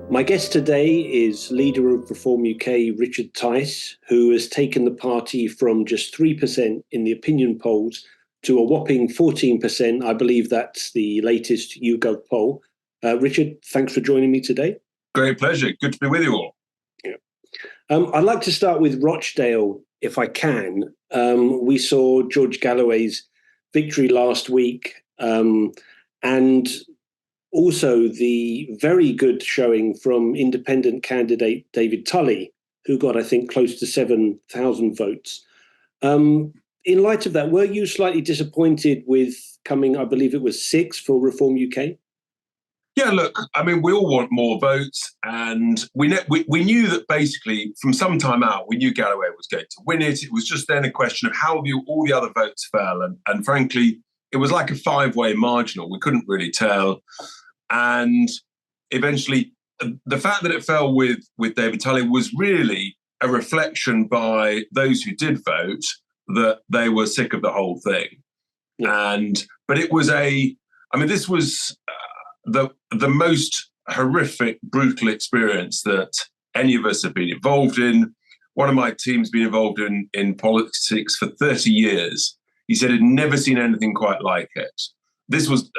My guest today is leader of Reform UK, Richard Tice, who has taken the party from just 3% in the opinion polls to a whopping 14%. I believe that's the latest YouGov poll. Richard, thanks for joining me today. Great pleasure. Good to be with you all. Yeah. I'd like to start with Rochdale, if I can. We saw George Galloway's victory last week, and also the very good showing from independent candidate David Tully, who got, I think, close to 7,000 votes. In light of that, were you slightly disappointed with coming, I believe it was 6 for Reform UK? Yeah, look, I mean, we all want more votes, and we knew that basically from some time out, we knew Galloway was going to win it. It was just then a question of how all the other votes fell, and frankly, it was like a five-way marginal. We couldn't really tell. And eventually, the fact that it fell with David Tully was really a reflection by those who did vote that they were sick of the whole thing. Yeah. But it was this was the most horrific, brutal experience that any of us have been involved in. One of my team's been involved in politics for 30 years. He said he'd never seen anything quite like it. This was,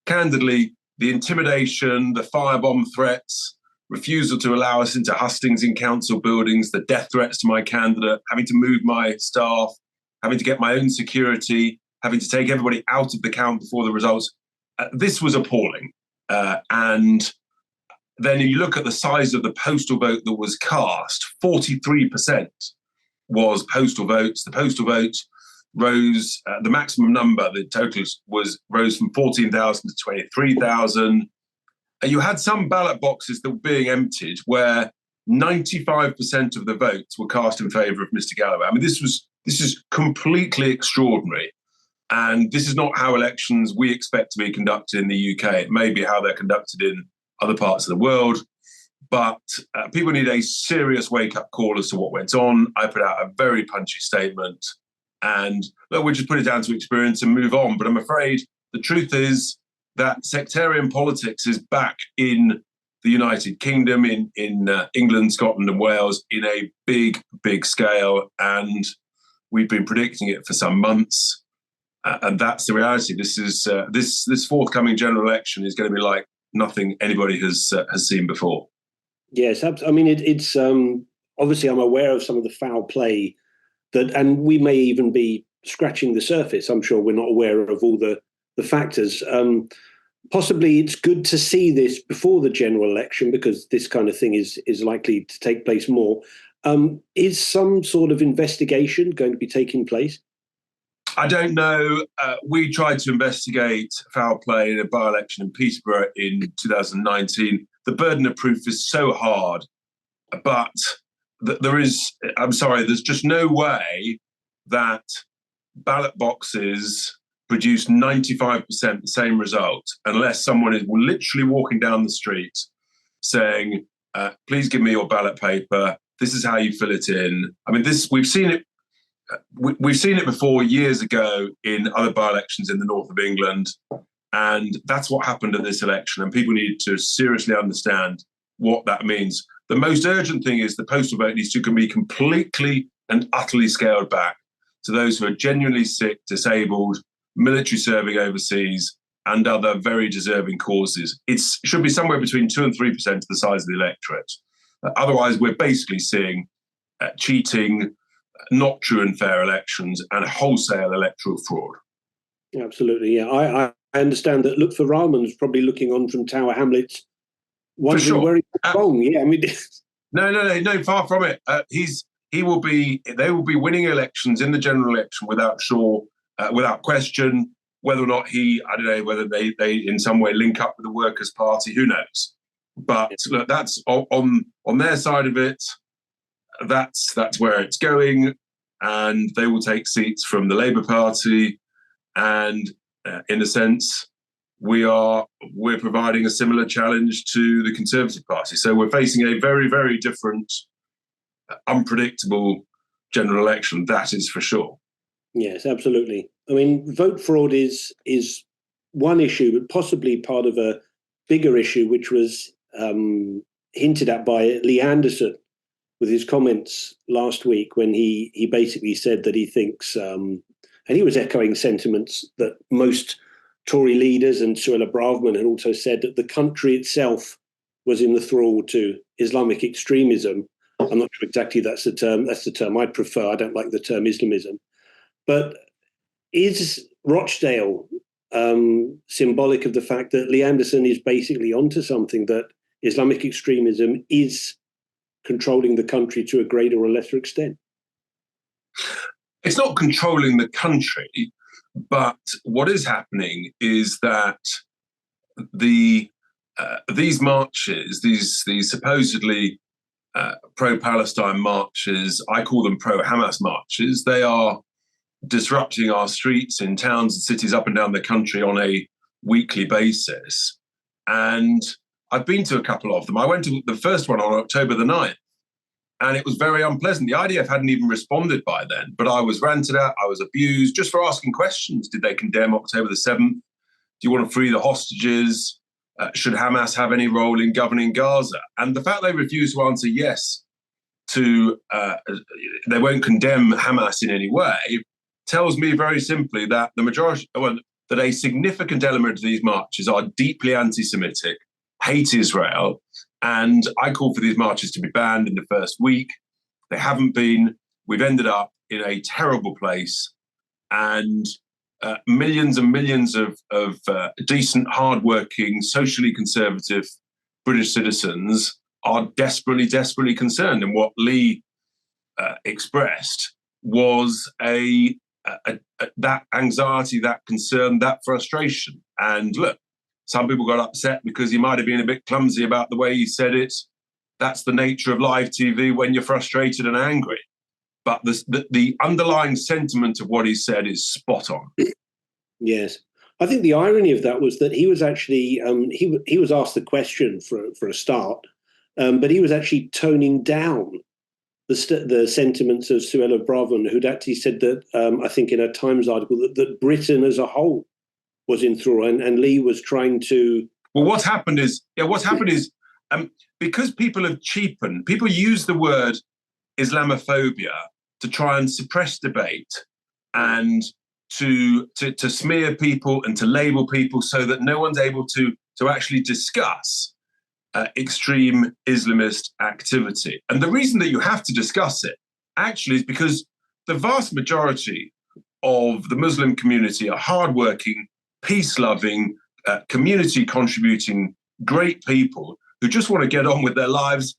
candidly, the intimidation, the firebomb threats, refusal to allow us into hustings in council buildings, the death threats to my candidate, having to move my staff, having to get my own security, having to take everybody out of the count before the results. This was appalling. And then you look at the size of the postal vote that was cast, 43% was postal votes. The postal votes rose, the maximum number, the total rose from 14,000 to 23,000. And you had some ballot boxes that were being emptied where 95% of the votes were cast in favour of Mr. Galloway. I mean, this is completely extraordinary. And this is not how elections we expect to be conducted in the UK. It may be how they're conducted in other parts of the world. But people need a serious wake-up call as to what went on. I put out a very punchy statement. And look, we'll just put it down to experience and move on. But I'm afraid the truth is that sectarian politics is back in the United Kingdom, in England, Scotland and Wales in a big, big scale. And we've been predicting it for some months. And that's the reality. This is this forthcoming general election is going to be like nothing anybody has seen before. Yes, I mean, it's obviously I'm aware of some of the foul play and we may even be scratching the surface. I'm sure we're not aware of all the factors. Possibly it's good to see this before the general election because this kind of thing is likely to take place more. Is some sort of investigation going to be taking place? I don't know. We tried to investigate foul play in a by-election in Peterborough in 2019. The burden of proof is so hard, but there's just no way that ballot boxes produce 95% the same result unless someone is literally walking down the street saying, please give me your ballot paper. This is how you fill it in. I mean, we've seen it. We've seen it before years ago in other by-elections in the north of England, and that's what happened at this election, and people need to seriously understand what that means. The most urgent thing is the postal vote needs to be completely and utterly scaled back to those who are genuinely sick, disabled, military serving overseas, and other very deserving causes. It should be somewhere between 2 and 3% of the size of the electorate. Otherwise, we're basically seeing cheating, not true and fair elections, and wholesale electoral fraud. Absolutely, yeah. I understand that Lutfi Rahman's probably looking on from Tower Hamlets, wondering where he's wrong. Yeah, I mean, no, far from it. They will be winning elections in the general election without question. Whether or not whether they in some way link up with the Workers' Party, who knows? But look, that's on their side of it. That's where it's going, and they will take seats from the Labour Party, and in a sense, we're providing a similar challenge to the Conservative Party. So we're facing a very, very different, unpredictable general election. That is for sure. Yes, absolutely. I mean, vote fraud is one issue, but possibly part of a bigger issue, which was hinted at by Lee Anderson with his comments last week, when he basically said that he thinks, and he was echoing sentiments that most Tory leaders and Suella Braverman had also said, that the country itself was in the thrall to Islamic extremism. I'm not sure exactly that's the term. That's the term I'd prefer. I don't like the term Islamism. But is Rochdale symbolic of the fact that Lee Anderson is basically onto something, that Islamic extremism is controlling the country to a greater or lesser extent? It's not controlling the country, but what is happening is that these marches, these supposedly pro-Palestine marches, I call them pro-Hamas marches, they are disrupting our streets in towns and cities up and down the country on a weekly basis. And I've been to a couple of them. I went to the first one on October the 9th, and it was very unpleasant. The IDF hadn't even responded by then, but I was ranted at, I was abused just for asking questions. Did they condemn October the 7th? Do you want to free the hostages? Should Hamas have any role in governing Gaza? And the fact they refused to answer yes to, they won't condemn Hamas in any way, tells me very simply that the majority, well, that a significant element of these marches are deeply anti-Semitic, hate Israel, and I called for these marches to be banned in the first week. They haven't been. We've ended up in a terrible place, and millions and millions of decent, hardworking, socially conservative British citizens are desperately, desperately concerned. And what Lee expressed was that anxiety, that concern, that frustration. And look, some people got upset because he might have been a bit clumsy about the way he said it. That's the nature of live TV when you're frustrated and angry. But the underlying sentiment of what he said is spot on. Yes. I think the irony of that was that he was actually, he was asked the question for a start, but he was actually toning down the sentiments of Suella Braverman, who'd actually said that, I think in a Times article, that Britain as a whole was in thrall, and Lee was trying to... Well, what's happened is because people have cheapened, people use the word Islamophobia to try and suppress debate and to smear people and to label people so that no one's able to actually discuss extreme Islamist activity. And the reason that you have to discuss it actually is because the vast majority of the Muslim community are hardworking, peace-loving, community-contributing, great people who just want to get on with their lives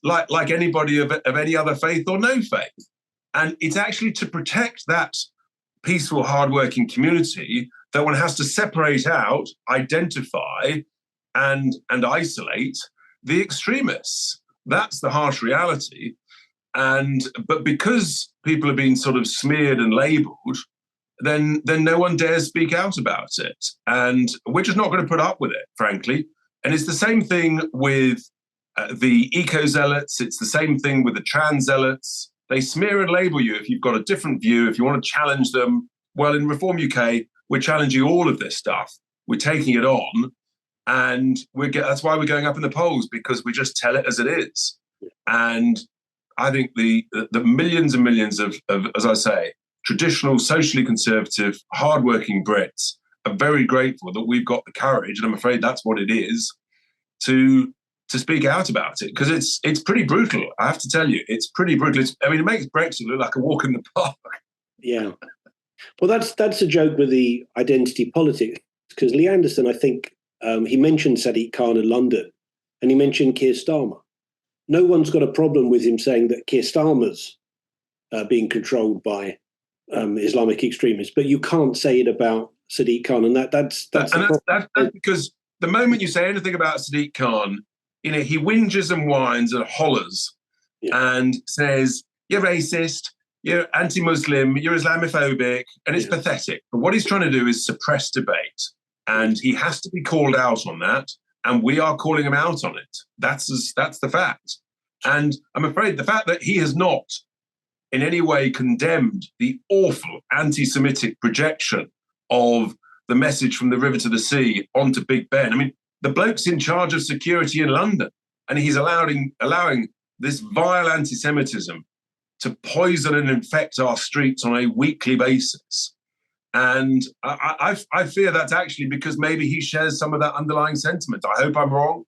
like anybody of any other faith or no faith. And it's actually to protect that peaceful, hardworking community that one has to separate out, identify, and isolate the extremists. That's the harsh reality. But because people are being sort of smeared and labelled, then no one dares speak out about it. And we're just not going to put up with it, frankly. And it's the same thing with the eco-zealots. It's the same thing with the trans zealots. They smear and label you if you've got a different view, if you want to challenge them. Well, in Reform UK, we're challenging all of this stuff. We're taking it on. And that's why we're going up in the polls, because we just tell it as it is. And I think the millions and millions of, as I say, traditional, socially conservative, hardworking Brits are very grateful that we've got the courage, and I'm afraid that's what it is, to speak out about it, because it's pretty brutal. I have to tell you, it's pretty brutal. It makes Brexit look like a walk in the park. Yeah. Well, that's a joke with the identity politics, because Lee Anderson, I think, he mentioned Sadiq Khan in London, and he mentioned Keir Starmer. No one's got a problem with him saying that Keir Starmer's being controlled by Islamic extremists, but you can't say it about Sadiq Khan, and that's because the moment you say anything about Sadiq Khan, he whinges and whines and hollers, and says you're racist, you're anti-Muslim, you're Islamophobic, and it's pathetic. But what he's trying to do is suppress debate, and he has to be called out on that, and we are calling him out on it. That's the fact. And I'm afraid the fact that he has not in any way condemned the awful anti-Semitic projection of the message from the river to the sea onto Big Ben. I mean, the bloke's in charge of security in London, and he's allowing this vile anti-Semitism to poison and infect our streets on a weekly basis. And I fear that's actually because maybe he shares some of that underlying sentiment. I hope I'm wrong.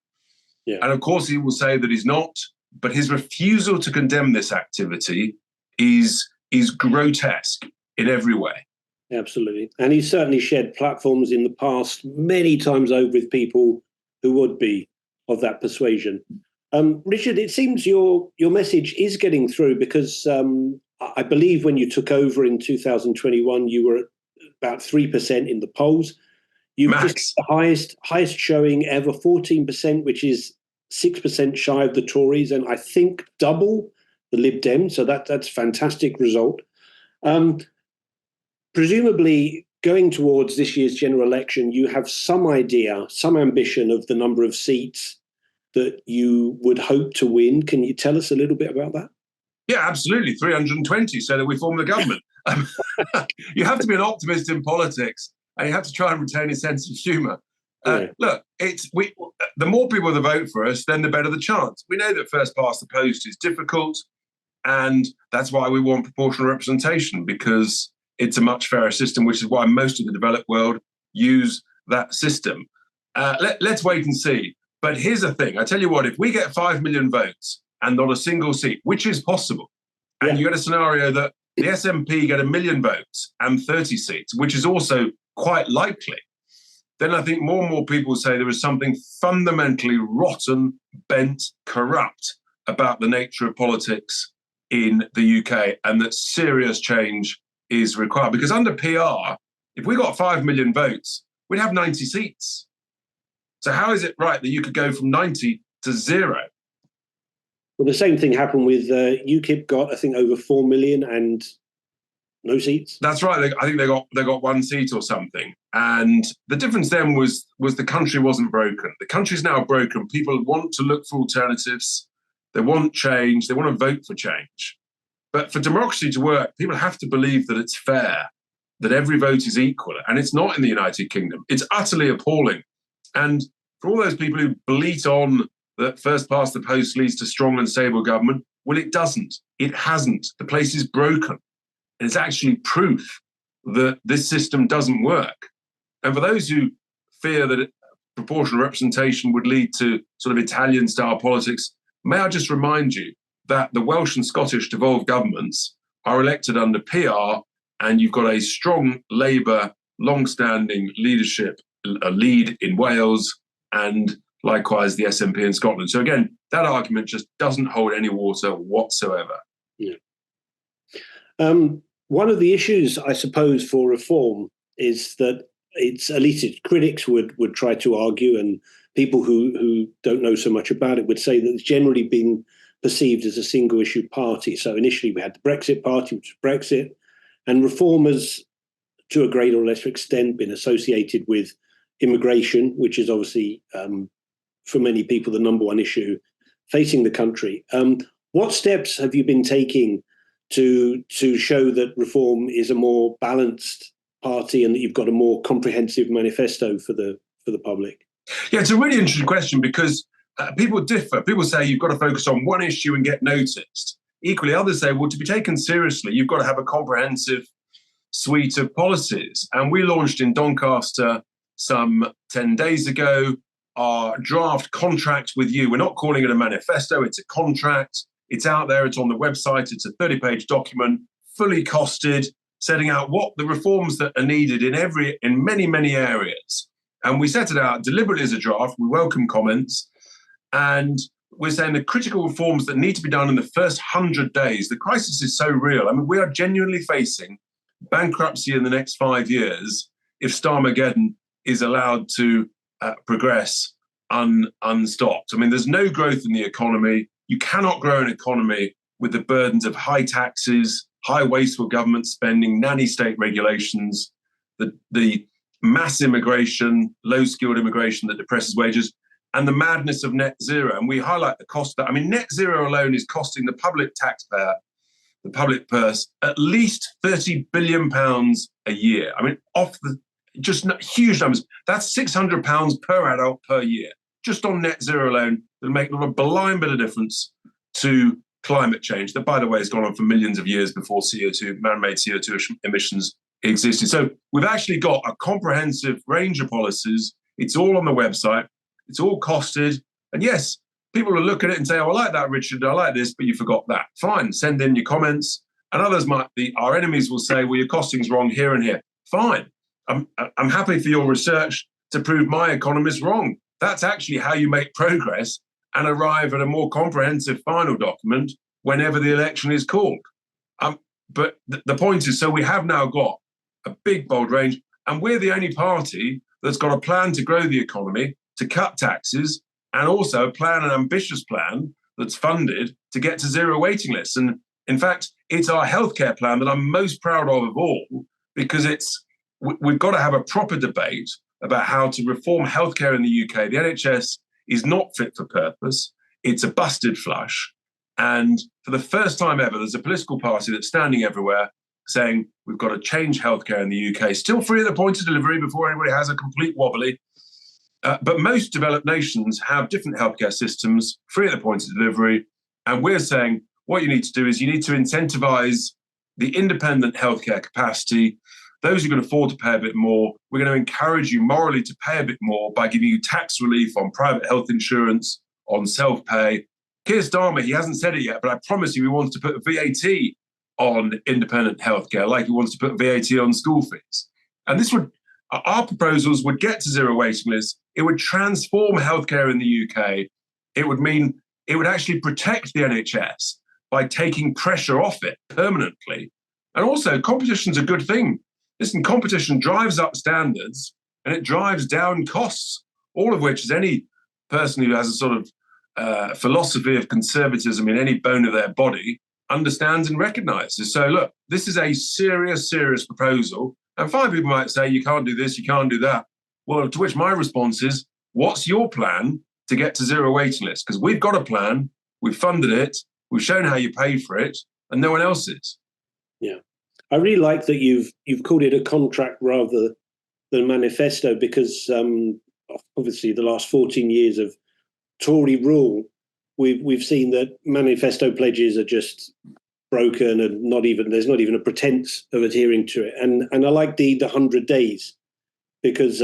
Yeah. And of course, he will say that he's not. But his refusal to condemn this activity is grotesque in every way. Absolutely. And he's certainly shared platforms in the past many times over with people who would be of that persuasion. Richard, it seems your message is getting through because I believe when you took over in 2021, you were at about 3% in the polls. You've just the highest showing ever, 14%, which is 6% shy of the Tories, and I think double the Lib Dems. So that's a fantastic result. Presumably, going towards this year's general election, you have some idea, some ambition of the number of seats that you would hope to win. Can you tell us a little bit about that? Yeah, absolutely. 320, so that we form the government. You have to be an optimist in politics, and you have to try and retain a sense of humour. Look, the more people that vote for us, then the better the chance. We know that first past the post is difficult, and that's why we want proportional representation, because it's a much fairer system, which is why most of the developed world use that system. Let's wait and see. But here's the thing. I tell you what, if we get 5 million votes and not a single seat, which is possible, and you get a scenario that the SNP get 1 million votes and 30 seats, which is also quite likely, then I think more and more people say there is something fundamentally rotten, bent, corrupt about the nature of politics in the UK, and that serious change is required. Because under PR, if we got 5 million votes, we'd have 90 seats. So how is it right that you could go from 90 to 0? Well, the same thing happened with UKIP got, I think, over 4 million and no seats. That's right. I think they got 1 seat or something. And the difference then was the country wasn't broken. The country's now broken. People want to look for alternatives. They want change. They want to vote for change. But for democracy to work, people have to believe that it's fair, that every vote is equal. And it's not in the United Kingdom. It's utterly appalling. And for all those people who bleat on that first past the post leads to strong and stable government, well, it doesn't. It hasn't. The place is broken. And it's actually proof that this system doesn't work. And for those who fear that proportional representation would lead to sort of Italian-style politics, may I just remind you that the Welsh and Scottish devolved governments are elected under PR, and you've got a strong Labour, long-standing leadership lead in Wales, and likewise the SNP in Scotland. So again, that argument just doesn't hold any water whatsoever. Yeah. One of the issues, I suppose, for reform is that at least its critics would try to argue, and people who don't know so much about it would say that it's generally been perceived as a single issue party. So initially we had the Brexit Party, which was Brexit, and reform has, to a greater or lesser extent, been associated with immigration, which is obviously, for many people, the number one issue facing the country. What steps have you been taking to show that reform is a more balanced party and that you've got a more comprehensive manifesto for the public? Yeah, it's a really interesting question because people differ. People say you've got to focus on one issue and get noticed. Equally, others say, well, to be taken seriously, you've got to have a comprehensive suite of policies. And we launched in Doncaster some 10 days ago our draft contract with you. We're not calling it a manifesto, it's a contract. It's out there, it's on the website, it's a 30-page document, fully costed, setting out what the reforms that are needed in many, many areas. And we set it out deliberately as a draft. We welcome comments. And we're saying the critical reforms that need to be done in the first 100 days. The crisis is so real. I mean, we are genuinely facing bankruptcy in the next 5 years if Starmageddon is allowed to progress unstopped. I mean, there's no growth in the economy. You cannot grow an economy with the burdens of high taxes, high wasteful government spending, nanny state regulations, the mass immigration, low-skilled immigration that depresses wages, and the madness of net zero. And we highlight the cost of that. I mean, net zero alone is costing the public taxpayer, the public purse, at least £30 billion a year. I mean, just huge numbers. That's £600 per adult per year, just on net zero alone. That'll make a blind bit of difference to climate change. That, by the way, has gone on for millions of years before man-made CO2 emissions existed. So we've actually got a comprehensive range of policies. It's all on the website. It's all costed. And yes, people will look at it and say, oh, I like that, Richard, I like this, but you forgot that. Fine, send in your comments. And others might be, our enemies will say, well, your costing's wrong here and here. Fine. I'm happy for your research to prove my economist wrong. That's actually how you make progress and arrive at a more comprehensive final document whenever the election is called. But the point is, so we have now got a big, bold range, and we're the only party that's got a plan to grow the economy, to cut taxes, and also a plan, an ambitious plan that's funded to get to zero waiting lists. And in fact, it's our healthcare plan that I'm most proud of all, because we've got to have a proper debate about how to reform healthcare in the UK. The NHS is not fit for purpose. It's a busted flush. And for the first time ever, there's a political party that's standing everywhere saying we've got to change healthcare in the UK. Still free at the point of delivery before anybody has a complete wobbly. But most developed nations have different healthcare systems, free at the point of delivery. And we're saying what you need to do is you need to incentivize the independent healthcare capacity. Those who can afford to pay a bit more, we're going to encourage you morally to pay a bit more by giving you tax relief on private health insurance, on self-pay. Keir Starmer, he hasn't said it yet, but I promise you he wants to put VAT on independent healthcare, like he wants to put VAT on school fees. And our proposals would get to zero waiting lists. It would transform healthcare in the UK. It would actually protect the NHS by taking pressure off it permanently. And also, competition's a good thing. Listen, competition drives up standards and it drives down costs, all of which, as any person who has a sort of philosophy of conservatism in any bone of their body understands and recognises. So look, this is a serious, serious proposal. And fine, people might say, you can't do this, you can't do that. Well, to which my response is, what's your plan to get to zero waiting lists? Because we've got a plan, we've funded it, we've shown how you pay for it, and no one else is. Yeah. I really like that you've called it a contract rather than manifesto, because obviously the last 14 years of Tory rule, we've seen that manifesto pledges are just broken and there's not even a pretense of adhering to it. And I like the 100 days, because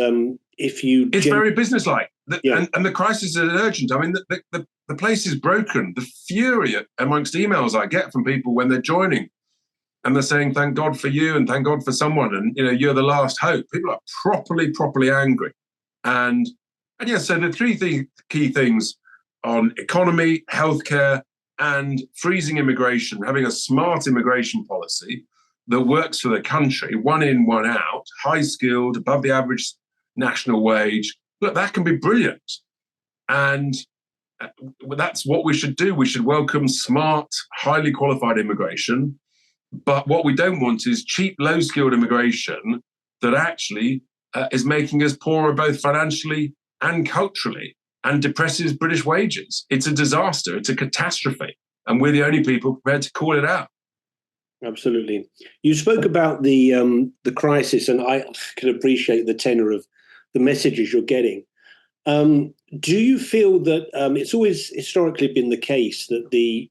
it's very businesslike. Yeah. And the crisis is urgent. I mean, the place is broken. The fury amongst emails I get from people when they're joining, and they're saying, thank God for you and thank God for someone, and you're the last hope. People are properly angry. And yeah, so the three key things on economy, healthcare, and freezing immigration, having a smart immigration policy that works for the country, one in, one out, high skilled, above the average national wage. Look, that can be brilliant. And that's what we should do. We should welcome smart, highly qualified immigration. But what we don't want is cheap, low-skilled immigration that actually is making us poorer both financially and culturally and depresses British wages. It's a disaster. It's a catastrophe. And we're the only people prepared to call it out. Absolutely. You spoke about the crisis, and I can appreciate the tenor of the messages you're getting. Do you feel that it's always historically been the case that the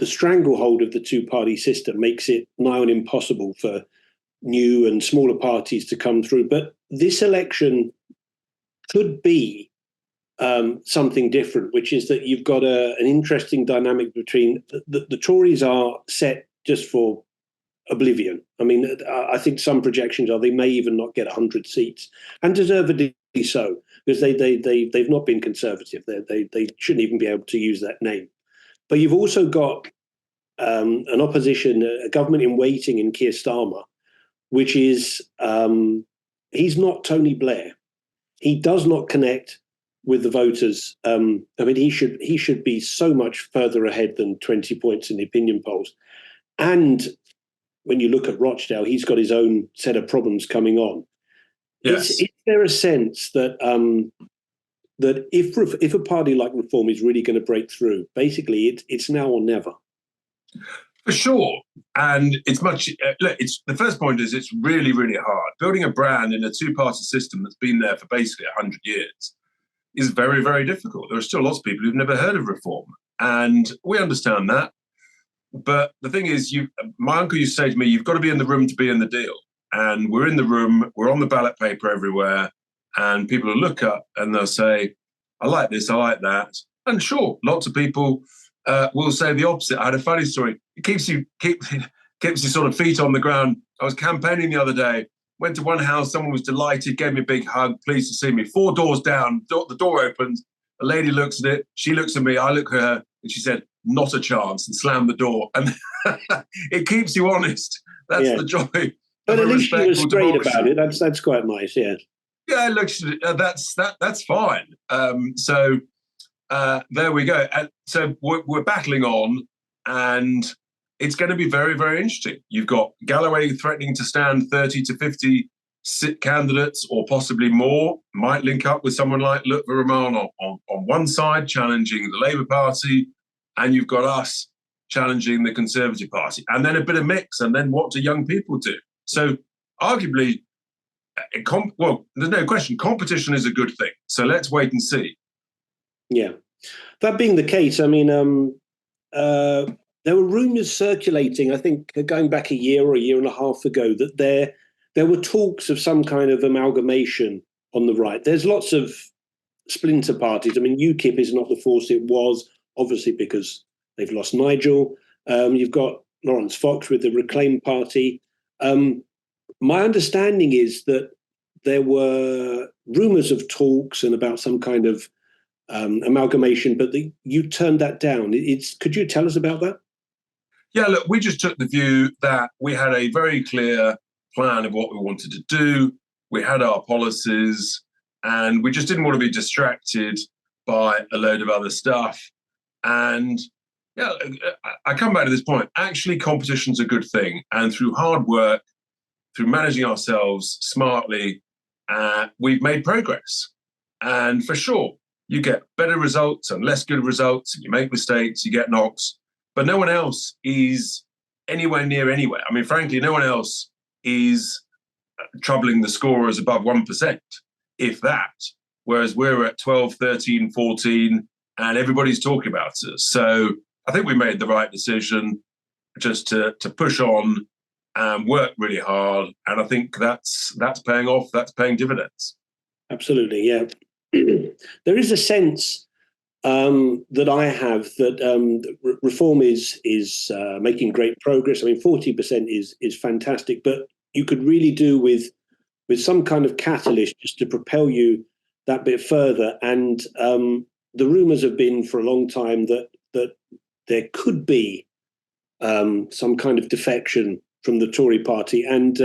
stranglehold of the two-party system makes it nigh on impossible for new and smaller parties to come through? But this election could be something different, which is that you've got an interesting dynamic between the Tories are set just for oblivion. I mean, I think some projections are they may even not get 100 seats, and deservedly so, because they've not been conservative. They shouldn't even be able to use that name. But you've also got an opposition, a government in waiting in Keir Starmer, which is he's not Tony Blair. He does not connect with the voters. I mean, he should be so much further ahead than 20 points in the opinion polls. And when you look at Rochdale, he's got his own set of problems coming on. Yes. Is there a sense that that if a party like Reform is really going to break through, basically it's now or never? For sure. And it's much, look, it's the first point is it's really, really hard. Building a brand in a two-party system that's been there for basically 100 years is very, very difficult. There are still lots of people who've never heard of reform. And we understand that. But the thing is, my uncle used to say to me, you've got to be in the room to be in the deal. And we're in the room, we're on the ballot paper everywhere, and people will look up and they'll say, I like this, I like that. And sure, lots of people will say the opposite. I had a funny story. It keeps you sort of feet on the ground. I was campaigning the other day, went to one house, someone was delighted, gave me a big hug, pleased to see me. 4 doors down, the door opens, a lady looks at it, she looks at me, I look at her, and she said, not a chance, and slammed the door. And it keeps you honest. That's the joy. But at least she was straight about it. That's quite nice, yeah. Yeah, look, that's fine. So there we go. And so we're battling on, and it's going to be very, very interesting. You've got Galloway threatening to stand 30 to 50 candidates, or possibly more. Might link up with someone like Lutfi Rahman on one side, challenging the Labour Party, and you've got us challenging the Conservative Party, and then a bit of mix. And then what do young people do? So arguably, there's no question, competition is a good thing. So let's wait and see. Yeah. That being the case, I mean, there were rumours circulating, I think, going back a year or a year and a half ago, that there were talks of some kind of amalgamation on the right. There's lots of splinter parties. I mean, UKIP is not the force it was, obviously, because they've lost Nigel. You've got Lawrence Fox with the Reclaim Party. My understanding is that there were rumours of talks and about some kind of amalgamation, but you turned that down. Could you tell us about that? Yeah, look, we just took the view that we had a very clear plan of what we wanted to do. We had our policies, and we just didn't want to be distracted by a load of other stuff. And yeah, I come back to this point. Actually, competition's a good thing. And through hard work, through managing ourselves smartly, we've made progress. And for sure, you get better results and less good results, and you make mistakes, you get knocks, but no one else is anywhere near anywhere. I mean, frankly, no one else is troubling the scorers above 1%, if that, whereas we're at 12, 13, 14, and everybody's talking about us. So I think we made the right decision just to push on and work really hard. And I think that's paying off, that's paying dividends. Absolutely, yeah. There is a sense that I have that reform is making great progress. I mean, 40% is fantastic, but you could really do with some kind of catalyst just to propel you that bit further. And the rumours have been for a long time that there could be some kind of defection from the Tory party. And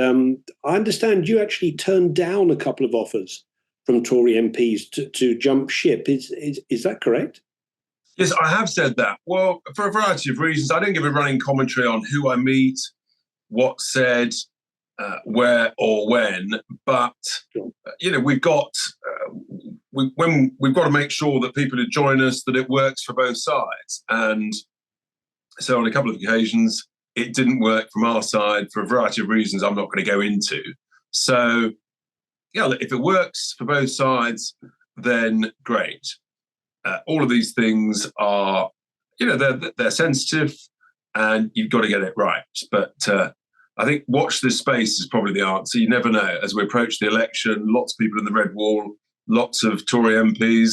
I understand you actually turned down a couple of offers from Tory MPs to jump ship. Is that correct? Yes, I have said that. Well, for a variety of reasons. I don't give a running commentary on who I meet, what's said, where or when. But you know, we've got to make sure that people who join us, that it works for both sides. And so, on a couple of occasions, it didn't work from our side for a variety of reasons I'm not going to go into. So, yeah, if it works for both sides, then great. All of these things are, you know, they're sensitive, and you've got to get it right. But I think watch this space is probably the answer. You never know. As we approach the election, lots of people in the red wall, lots of Tory MPs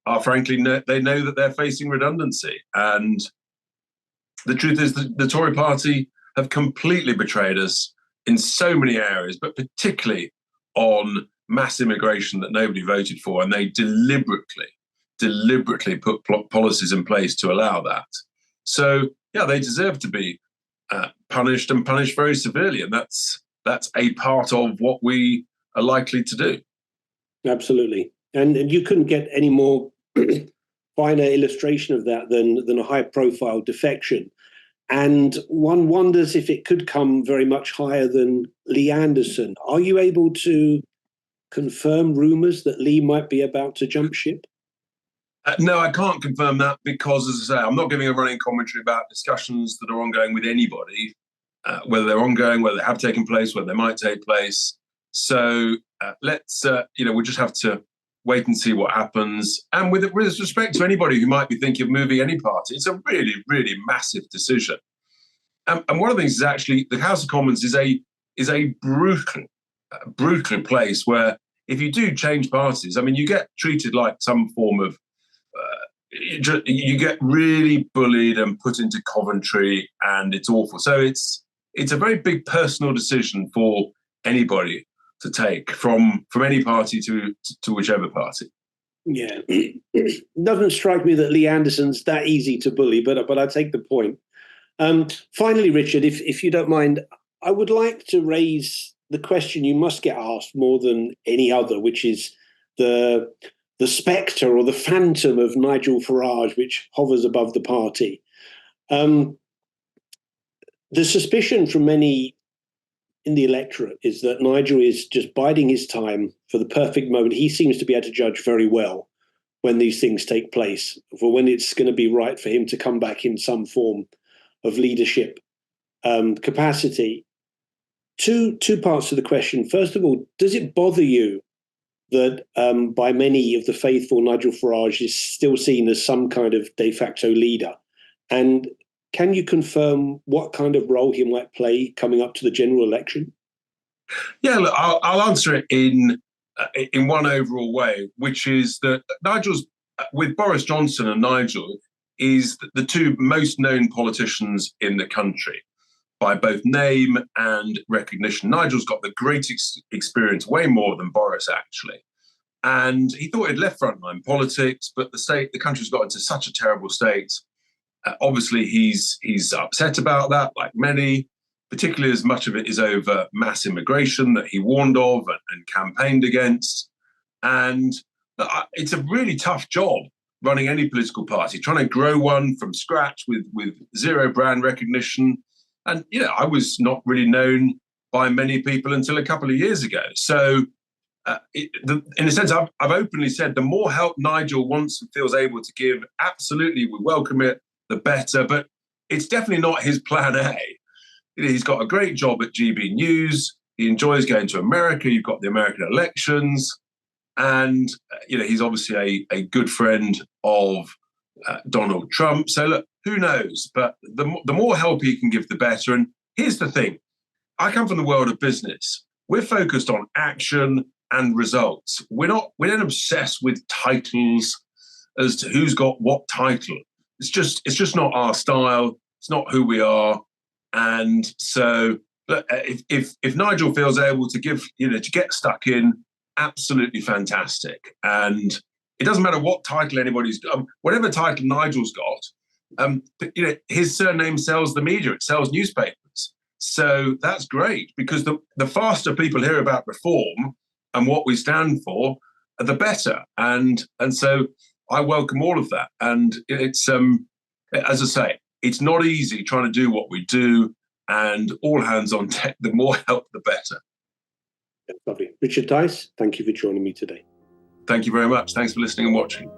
are frankly, they know that they're facing redundancy. And the truth is that the Tory party have completely betrayed us in so many areas, but particularly on mass immigration that nobody voted for. And they deliberately put policies in place to allow that. So, yeah, they deserve to be punished, and punished very severely. And that's a part of what we are likely to do. Absolutely. And you couldn't get any more finer illustration of that than a high-profile defection. And one wonders if it could come very much higher than Lee Anderson. Are you able to confirm rumours that Lee might be about to jump ship? No, I can't confirm that because, as I say, I'm not giving a running commentary about discussions that are ongoing with anybody, whether they're ongoing, whether they have taken place, whether they might take place. So let's, we'll just have to wait and see what happens. And with respect to anybody who might be thinking of moving any party, it's a really, really massive decision. And one of the things is actually the House of Commons is a brutal place where if you do change parties, I mean, you get treated like some form of, you get really bullied and put into Coventry, and it's awful. So it's a very big personal decision for anybody to take from any party to whichever party. Yeah, it doesn't strike me that Lee Anderson's that easy to bully, but I take the point. Finally, Richard, if you don't mind, I would like to raise the question you must get asked more than any other, which is the spectre or the phantom of Nigel Farage, which hovers above the party. The suspicion from many in the electorate is that Nigel is just biding his time for the perfect moment. He seems to be able to judge very well when these things take place, for when it's going to be right for him to come back in some form of leadership capacity. Two parts to the question. First of all, does it bother you that by many of the faithful, Nigel Farage is still seen as some kind of de facto leader? And can you confirm what kind of role he might play coming up to the general election? Yeah, look, I'll answer it in one overall way, which is that Nigel's, with Boris Johnson and Nigel, is the two most known politicians in the country by both name and recognition. Nigel's got the greatest experience, way more than Boris, actually. And he thought he'd left frontline politics, but the country's got into such a terrible state. Obviously, he's upset about that, like many, particularly as much of it is over mass immigration that he warned of and campaigned against. And it's a really tough job running any political party, trying to grow one from scratch with zero brand recognition. And, I was not really known by many people until a couple of years ago. So in a sense, I've openly said the more help Nigel wants and feels able to give, absolutely, we welcome it, the better. But it's definitely not his plan A. He's got a great job at GB News. He enjoys going to America. You've got the American elections. And, he's obviously a good friend of Donald Trump. So, look, who knows? But the more help he can give, the better. And here's the thing. I come from the world of business. We're focused on action and results. We don't obsess with titles as to who's got what title. It's just not our style. It's not who we are. And so, look, if Nigel feels able to give, to get stuck in, absolutely fantastic. And it doesn't matter what title anybody's got, whatever title Nigel's got, his surname sells the media, it sells newspapers. So that's great, because the faster people hear about reform and what we stand for, the better. And so I welcome all of that. And it's, as I say, it's not easy trying to do what we do, and all hands on deck. The more help, the better. Lovely. Richard Tice, thank you for joining me today. Thank you very much. Thanks for listening and watching.